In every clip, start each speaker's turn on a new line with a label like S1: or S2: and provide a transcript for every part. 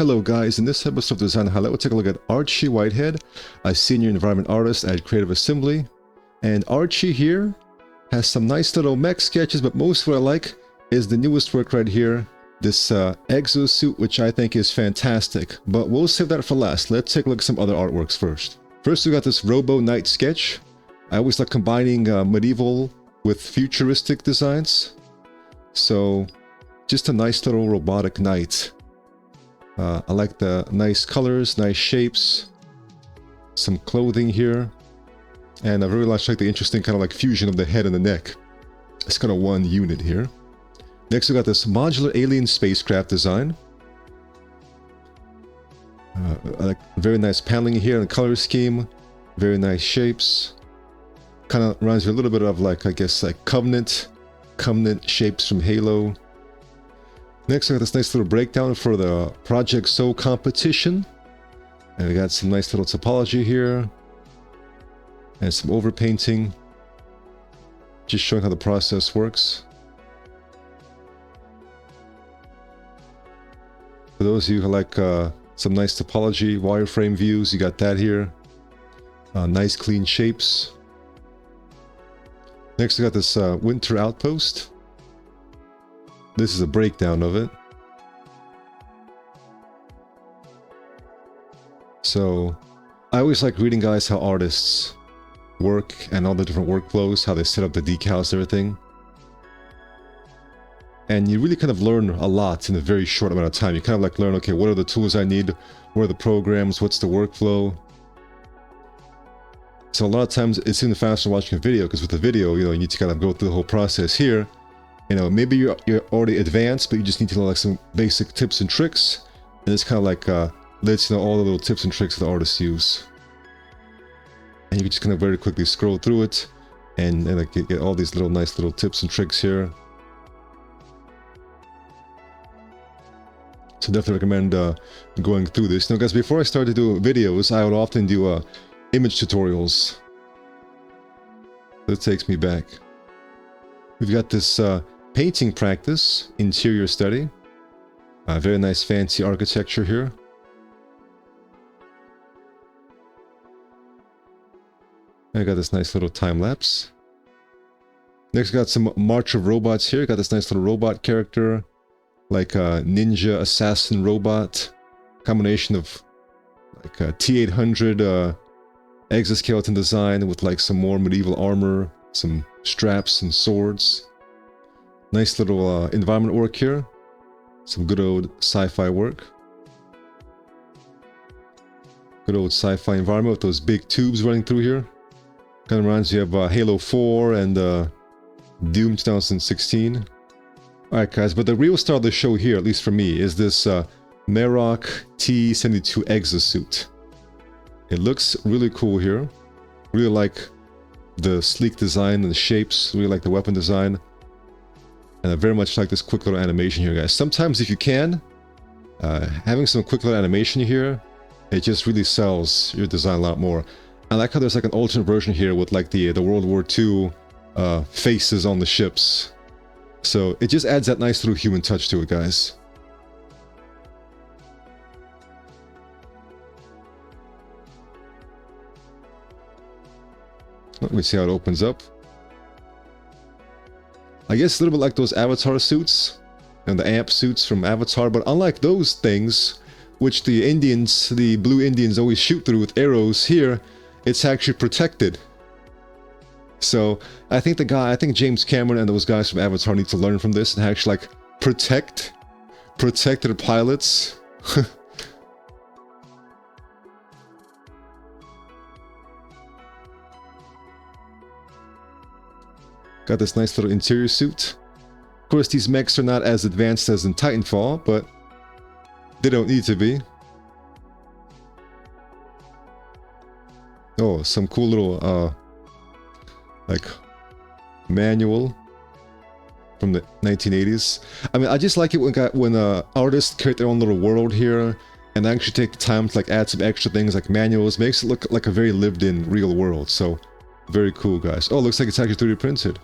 S1: Hello guys, in this episode of Design Highlight, we'll take a look at Archie Whitehead, a senior environment artist at Creative Assembly. And Archie here has some nice little mech sketches, but most of what I like is the newest work right here, this Exosuit, which I think is fantastic. But we'll save that for last. Let's take a look at some other artworks first. First we got this Robo night sketch. I always like combining medieval with futuristic designs. So just a nice little robotic knight. I like the nice colors, nice shapes, some clothing here, and I really like the interesting kind of like fusion of the head and the neck. It's kind of one unit here. Next we got this modular alien spacecraft design. I like very nice paneling here and color scheme, very nice shapes. Kind of reminds me a little bit of like, I guess, like Covenant shapes from Halo. Next, we got this nice little breakdown for the Project So competition. And we got some nice little topology here. And some overpainting. Just showing how the process works. For those of you who like some nice topology, wireframe views, you got that here. Nice clean shapes. Next, we got this winter outpost. This is a breakdown of it. So, I always like reading, guys, how artists work and all the different workflows, how they set up the decals and everything. And you really kind of learn a lot in a very short amount of time. You kind of like learn, okay, what are the tools I need? What are the programs? What's the workflow? So a lot of times it's even faster watching a video, because with the video, you know, you need to kind of go through the whole process here. You know, maybe you're already advanced, but you just need to know like some basic tips and tricks. And it's kind of like lets you know all the little tips and tricks that artists use. And you can just kind of very quickly scroll through it and like get all these little nice little tips and tricks here. So definitely recommend going through this. Now guys, before I start to do videos, I would often do image tutorials. That takes me back. We've got this painting practice, interior study. Very nice fancy architecture here. I got this nice little time lapse. Next, got some March of Robots here. Got this nice little robot character, like a ninja assassin robot. Combination of like a T-800 exoskeleton design with like some more medieval armor, some straps and swords. Nice little environment work here. Some good old sci-fi work. Good old sci-fi environment with those big tubes running through here. Kind of reminds you of Halo 4 and Doom 2016. Alright guys, but the real star of the show here, at least for me, is this Marrok T-72 Exosuit. It looks really cool here. Really like the sleek design and the shapes. Really like the weapon design. And I very much like this quick little animation here, guys. Sometimes if you can, having some quick little animation here, it just really sells your design a lot more. I like how there's like an alternate version here with like the World War II faces on the ships. So it just adds that nice little human touch to it, guys. Let me see how it opens up. I guess a little bit like those Avatar suits and the amp suits from Avatar, but unlike those things, which the Indians, the blue Indians always shoot through with arrows, here, it's actually protected. So I think James Cameron and those guys from Avatar need to learn from this and actually like protect their pilots. Got this nice little interior suit. Of course, these mechs are not as advanced as in Titanfall, but they don't need to be. Oh, some cool little, like, manual from the 1980s. I mean, I just like it when artists create their own little world here and actually take the time to like add some extra things like manuals. Makes it look like a very lived-in real world. So, very cool, guys. Oh, looks like it's actually 3D printed.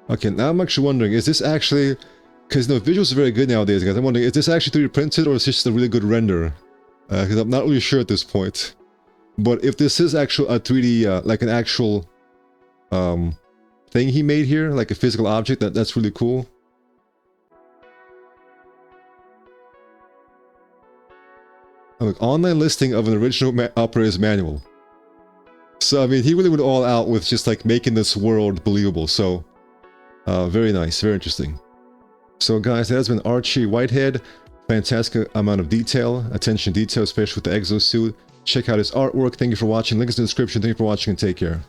S1: Okay, now I'm actually wondering, is this actually... Because, visuals are very good nowadays, guys. I'm wondering, is this actually 3D printed or is this just a really good render? Because I'm not really sure at this point. But if this is actual a 3D, like an actual thing he made here, like a physical object, that's really cool. Look, online listing of an original operator's manual. So, I mean, he really went all out with just like making this world believable. So, very nice, very interesting. So guys, that has been Archie Whitehead. Fantastic amount of detail, attention to detail, especially with the exosuit. Check out his artwork. Thank you for watching. Link is in the description. Thank you for watching and take care.